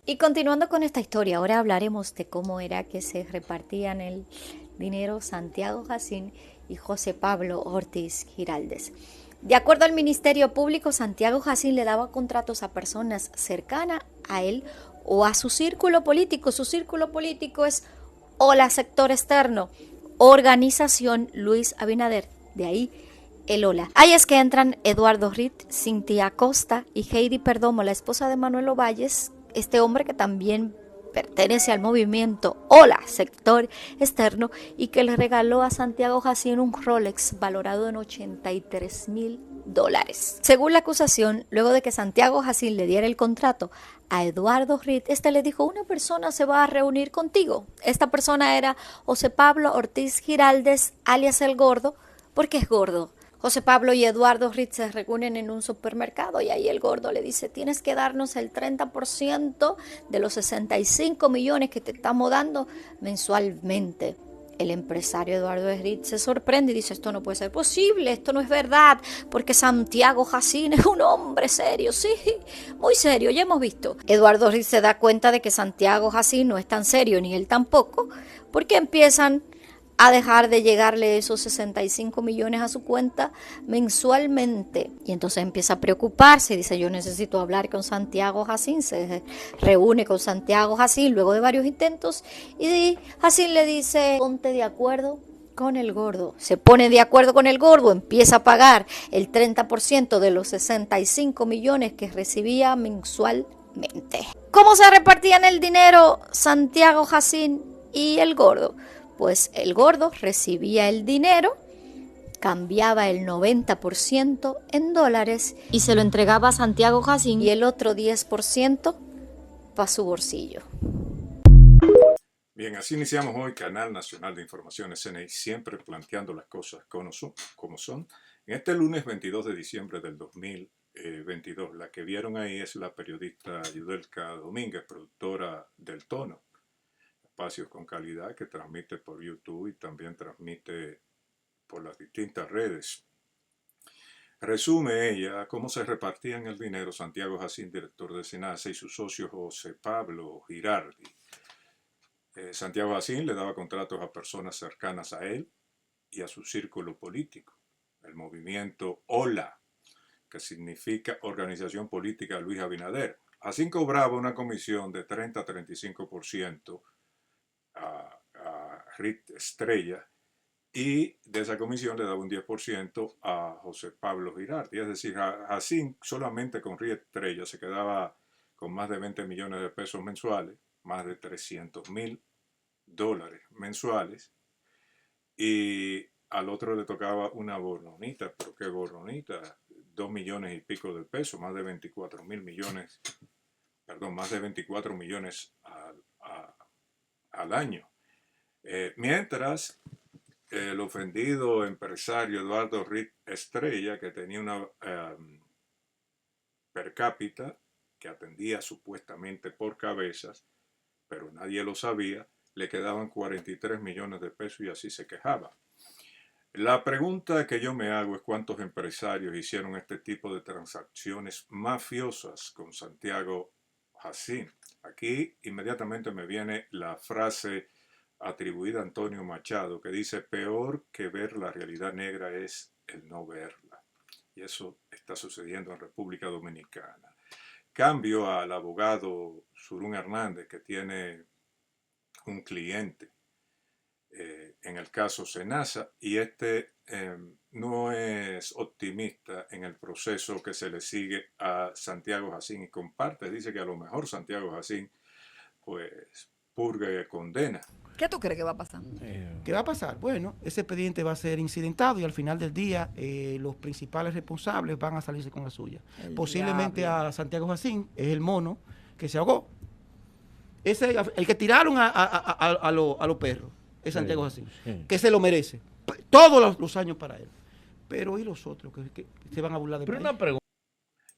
Y continuando con esta historia, ahora hablaremos de cómo era que se repartían el dinero Santiago Jacín y José Pablo Ortiz Giraldes. De acuerdo al Ministerio Público, Santiago Jacín le daba contratos a personas cercanas a él o a su círculo político. Su círculo político es Hola Sector Externo, Organización Luis Abinader. De ahí el hola. Ahí es que entran Eduardo Rit, Cintia Costa y Heidi Perdomo, la esposa de Manuel Ovalles, este hombre que también pertenece al movimiento Hola Sector Externo y que le regaló a Santiago Jacín un Rolex valorado en $83,000. Según la acusación, luego de que Santiago Jacín le diera el contrato a Eduardo Rit, este le dijo: una persona se va a reunir contigo. Esta persona era José Pablo Ortiz Giraldes, alias El Gordo. ¿Por qué es gordo? José Pablo y Eduardo Ritz se reúnen en un supermercado y ahí el gordo le dice: tienes que darnos el 30% de los 65 millones que te estamos dando mensualmente. El empresario Eduardo Ritz se sorprende y dice: esto no puede ser posible, esto no es verdad, porque Santiago Jacín es un hombre serio, sí, muy serio, ya hemos visto. Eduardo Ritz se da cuenta de que Santiago Jacín no es tan serio, ni él tampoco, porque empiezan a dejar de llegarle esos 65 millones a su cuenta mensualmente. Y entonces empieza a preocuparse, dice: yo necesito hablar con Santiago Jacín. Se reúne con Santiago Jacín luego de varios intentos y Jacín le dice: ponte de acuerdo con el gordo. Se pone de acuerdo con el gordo, empieza a pagar el 30% de los 65 millones que recibía mensualmente. ¿Cómo se repartían el dinero Santiago Jacín y el gordo? Pues el gordo recibía el dinero, cambiaba el 90% en dólares y se lo entregaba a Santiago Jacín y el otro 10% para su bolsillo. Bien, así iniciamos hoy Canal Nacional de Información CNI, siempre planteando las cosas como son. En este lunes 22 de diciembre del 2022, la que vieron ahí es la periodista Yudelka Domínguez, productora del Tono, espacios con calidad que transmite por YouTube y también transmite por las distintas redes. Resume ella cómo se repartían el dinero Santiago Jacín, director de SENASA, y su socio José Pablo Girardi. Santiago Jacín le daba contratos a personas cercanas a él y a su círculo político. El movimiento OLA, que significa Organización Política Luis Abinader. Jacín cobraba una comisión de 30 a 35% a Rit Estrella y de esa comisión le daba un 10% a José Pablo Girardi. Es decir, Jacín solamente con Rit Estrella se quedaba con más de 20 millones de pesos mensuales, más de 300,000 dólares mensuales, y al otro le tocaba una boronita, pero qué boronita, 2 millones y pico de pesos, más de 24 mil millones, perdón, más de 24 millones al año. Mientras el ofendido empresario Eduardo Rit Estrella, que tenía una per cápita que atendía supuestamente por cabezas, pero nadie lo sabía, le quedaban 43 millones de pesos y así se quejaba. La pregunta que yo me hago es cuántos empresarios hicieron este tipo de transacciones mafiosas con Santiago Jacín. Aquí inmediatamente me viene la frase atribuida a Antonio Machado que dice: peor que ver la realidad negra es el no verla. Y eso está sucediendo en República Dominicana. Cambio al abogado Surún Hernández, que tiene un cliente en el caso Senasa, y no es optimista en el proceso que se le sigue a Santiago Jacín y comparte, dice que a lo mejor Santiago Jacín pues purga y condena. ¿Qué tú crees que va a pasar? ¿Qué va a pasar? Bueno, ese expediente va a ser incidentado y al final del día los principales responsables van a salirse con la suya. El Posiblemente diablo. a Santiago Jacín es el mono que se ahogó. Ese, el que tiraron a los perros es Santiago Jacín, que se lo merece. Todos los años para él. Pero ¿y los otros que se van a burlar de Pero país? una pregunta.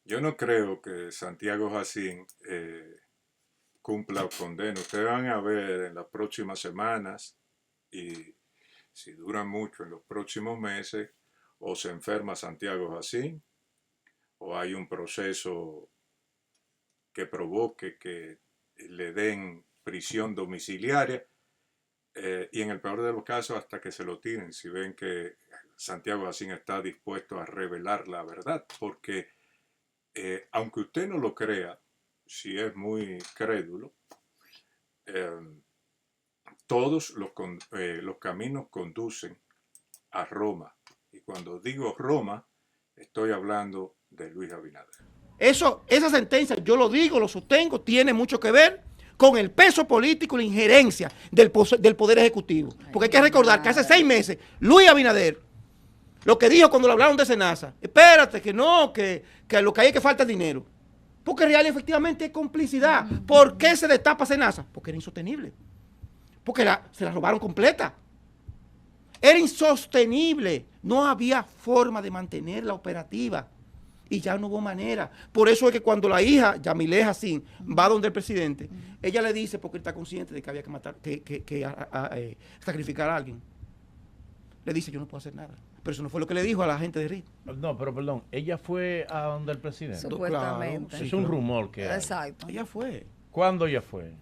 Yo no creo que Santiago Jacín cumpla o condena. Ustedes van a ver en las próximas semanas, y si duran mucho en los próximos meses, o se enferma Santiago Jacín, o hay un proceso que provoque que le den prisión domiciliaria y en el peor de los casos hasta que se lo tiren si ven que Santiago Jacín está dispuesto a revelar la verdad, porque aunque usted no lo crea, si es muy crédulo, todos los caminos conducen a Roma. Y cuando digo Roma, estoy hablando de Luis Abinader. Esa sentencia, yo lo digo, lo sostengo, tiene mucho que ver con el peso político y la injerencia del Poder Ejecutivo. Porque hay que recordar que hace 6 meses, Luis Abinader, lo que dijo cuando le hablaron de Senasa, espérate, que no, que lo que hay es que falta dinero. Porque real efectivamente es complicidad. ¿Por qué se destapa Senasa? Porque era insostenible. Porque se la robaron completa. Era insostenible. No había forma de mantenerla operativa. Y ya no hubo manera. Por eso es que cuando la hija, Yamile Jacín, va donde el presidente, ella le dice, porque él está consciente de que había que matar, sacrificar a alguien. Le dice, yo no puedo hacer nada. Pero eso no fue lo que le dijo a la gente de RIT. No, pero perdón, ella fue a donde el presidente. Supuestamente. Claro, sí, Es un rumor que hay. Exacto. Ella fue. ¿Cuándo ella fue?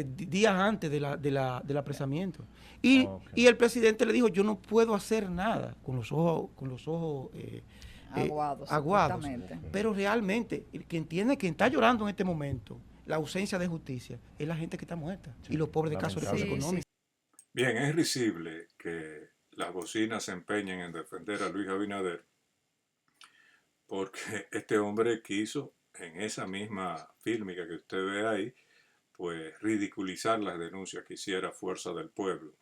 Días antes del apresamiento. Y el presidente le dijo, yo no puedo hacer nada con los ojos aguados. Pero realmente, quien está llorando en este momento, la ausencia de justicia, es la gente que está muerta. Sí, y los pobres de casos de causa económica. Bien, es risible que las bocinas se empeñen en defender a Luis Abinader, porque este hombre quiso, en esa misma fílmica que usted ve ahí, pues ridiculizar las denuncias que hiciera Fuerza del Pueblo.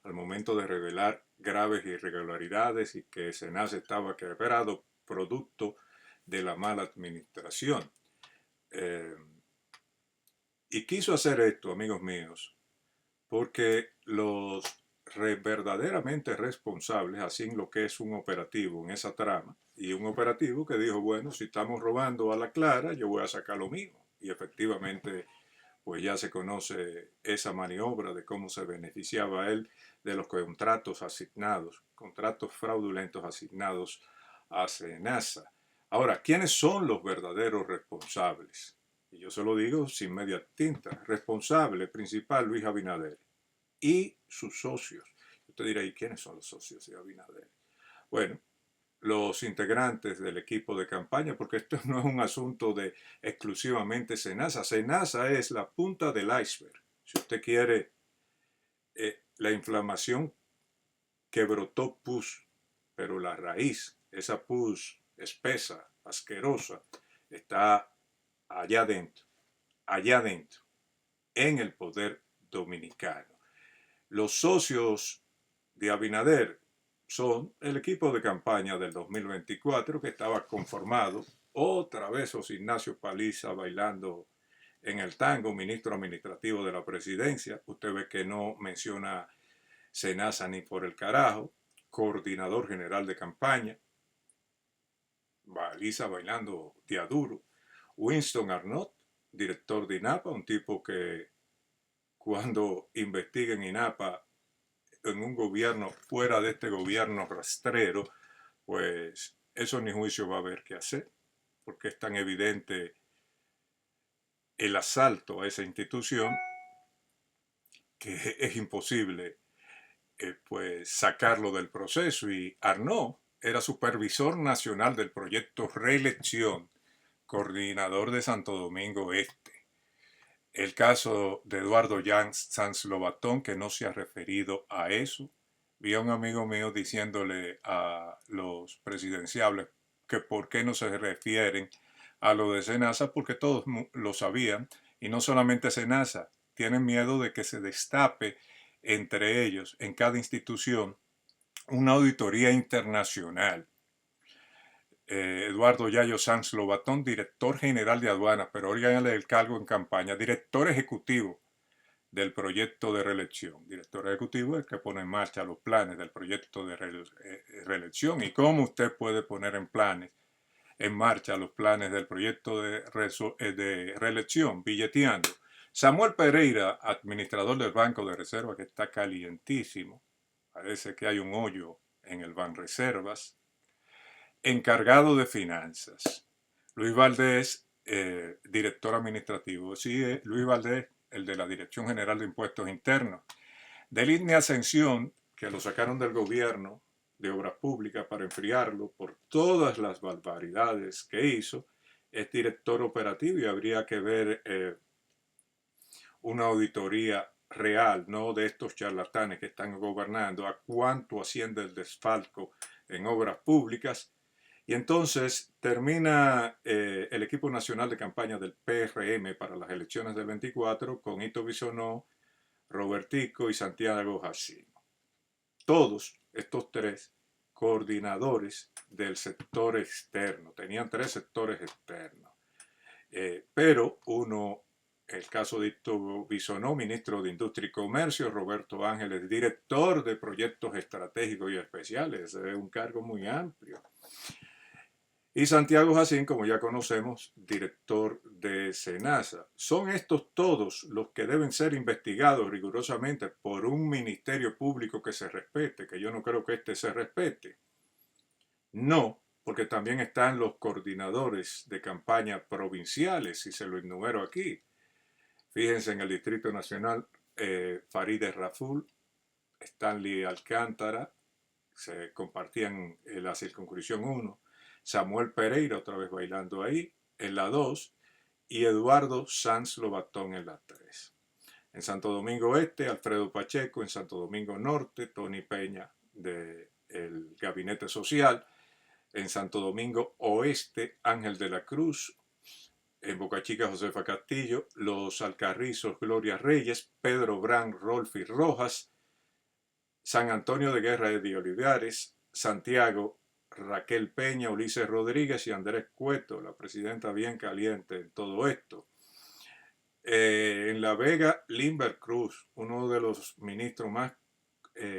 Al momento de revelar graves irregularidades y que Senasa estaba quebrado producto de la mala administración. Y quiso hacer esto, amigos míos, porque los verdaderamente responsables hacen lo que es un operativo en esa trama, y un operativo que dijo, bueno, si estamos robando a la clara, yo voy a sacar lo mismo. Y efectivamente, pues ya se conoce esa maniobra de cómo se beneficiaba él de los contratos asignados, contratos fraudulentos asignados a Senasa. Ahora, ¿quiénes son los verdaderos responsables? Y yo se lo digo sin media tinta. Responsable principal, Luis Abinader y sus socios. Usted dirá, ¿y quiénes son los socios de Abinader? Bueno, los integrantes del equipo de campaña, porque esto no es un asunto de exclusivamente Senasa. Senasa es la punta del iceberg. Si usted quiere, la inflamación que brotó pus, pero la raíz, esa pus espesa, asquerosa, está allá adentro, en el poder dominicano. Los socios de Abinader son el equipo de campaña del 2024 que estaba conformado otra vez José Ignacio Paliza bailando en el tango, ministro administrativo de la presidencia. Usted ve que no menciona Senasa ni por el carajo, coordinador general de campaña, Paliza bailando día duro. Winston Arnott, director de INAPA, un tipo que cuando investiga en INAPA en un gobierno fuera de este gobierno rastrero, pues eso ni juicio va a haber que hacer, porque es tan evidente el asalto a esa institución que es imposible pues sacarlo del proceso. Y Arnaud era supervisor nacional del proyecto Reelección, coordinador de Santo Domingo Este. El caso de Eduardo Sanz Lobatón, que no se ha referido a eso. Vi a un amigo mío diciéndole a los presidenciables que por qué no se refieren a lo de Senasa, porque todos lo sabían, y no solamente Senasa, tienen miedo de que se destape entre ellos, en cada institución, una auditoría internacional. Eduardo Yayo Sanz Lobatón, director general de aduanas, pero óigale el cargo en campaña, director ejecutivo del proyecto de reelección. Director ejecutivo es el que pone en marcha los planes del proyecto de reelección. ¿Y cómo usted puede poner en marcha los planes del proyecto de reelección? Billeteando. Samuel Pereira, administrador del Banco de Reserva, que está calientísimo. Parece que hay un hoyo en el Banreservas. Encargado de finanzas. Luis Valdés, director administrativo. Sí, Luis Valdés, el de la Dirección General de Impuestos Internos. Deline Ascensión, que lo sacaron del gobierno de Obras Públicas para enfriarlo por todas las barbaridades que hizo, es director operativo y habría que ver una auditoría real, no de estos charlatanes que están gobernando, a cuánto asciende el desfalco en obras públicas. Y entonces termina el equipo nacional de campaña del PRM para las elecciones del 24 con Ito Bisonó, Robertico y Santiago Jacinto. Todos estos tres coordinadores del sector externo. Tenían tres sectores externos. Pero uno, el caso de Ito Bisonó, ministro de Industria y Comercio, Roberto Ángeles, director de proyectos estratégicos y especiales. Es un cargo muy amplio. Y Santiago Jacín, como ya conocemos, director de SENASA. Son estos todos los que deben ser investigados rigurosamente por un ministerio público que se respete, que yo no creo que este se respete. No, porque también están los coordinadores de campaña provinciales, si se lo enumero aquí. Fíjense en el Distrito Nacional, Farideh Raful, Stanley Alcántara, se compartían en la circunscripción 1. Samuel Pereira, otra vez bailando ahí, en la 2, y Eduardo Sanz Lobatón en la 3. En Santo Domingo Este, Alfredo Pacheco; en Santo Domingo Norte, Tony Peña del Gabinete Social; en Santo Domingo Oeste, Ángel de la Cruz; en Boca Chica, Josefa Castillo; Los Alcarrizos, Gloria Reyes; Pedro Brán, Rolfi Rojas; San Antonio de Guerra, Eddie Olivares; Santiago, Raquel Peña, Ulises Rodríguez y Andrés Cueto, la presidenta bien caliente en todo esto. En La Vega, Limber Cruz, uno de los ministros más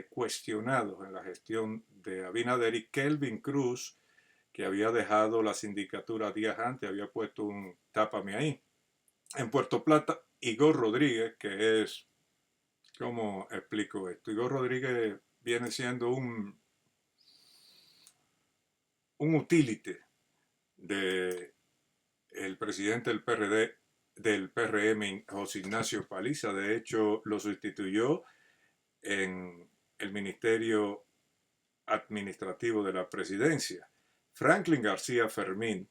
cuestionados en la gestión de Abinader, y Kelvin Cruz, que había dejado la sindicatura días antes, había puesto un tápame ahí. En Puerto Plata, Igor Rodríguez, que es, ¿cómo explico esto? Igor Rodríguez viene siendo un utility del presidente del PRD, del PRM, José Ignacio Paliza. De hecho, lo sustituyó en el Ministerio Administrativo de la Presidencia. Franklin García Fermín,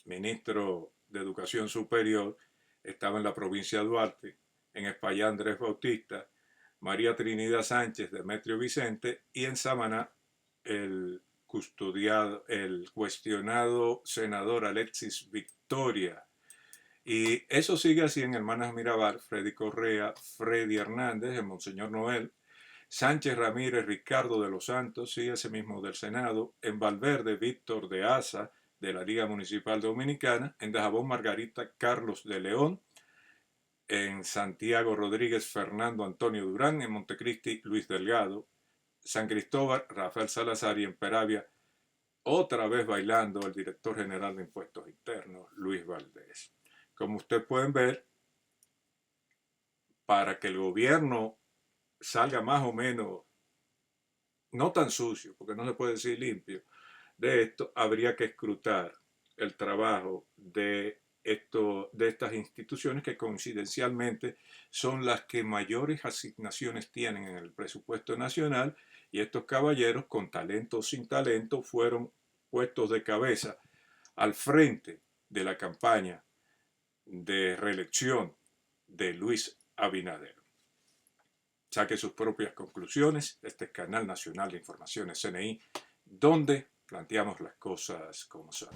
ministro de Educación Superior, estaba en la provincia de Duarte. En Espaillá, Andrés Bautista; María Trinidad Sánchez, Demetrio Vicente; y en Samaná, el cuestionado senador Alexis Victoria. Y eso sigue así en Hermanas Mirabal: Freddy Correa, Freddy Hernández; en Monseñor Noel, Sánchez Ramírez, Ricardo de los Santos, sí, ese mismo del Senado; en Valverde, Víctor de Asa, de la Liga Municipal Dominicana; en Dajabón, Margarita, Carlos de León; en Santiago Rodríguez, Fernando Antonio Durán; en Montecristi, Luis Delgado; San Cristóbal, Rafael Salazar; y en Peravia, otra vez bailando, el director general de Impuestos Internos, Luis Valdés. Como ustedes pueden ver, para que el gobierno salga más o menos, no tan sucio, porque no se puede decir limpio, de esto, habría que escrutar el trabajo de estas instituciones, que coincidencialmente son las que mayores asignaciones tienen en el presupuesto nacional, y estos caballeros, con talento o sin talento, fueron puestos de cabeza al frente de la campaña de reelección de Luis Abinader. Saque sus propias conclusiones. Este es Canal Nacional de Informaciones, CNI, donde planteamos las cosas como son.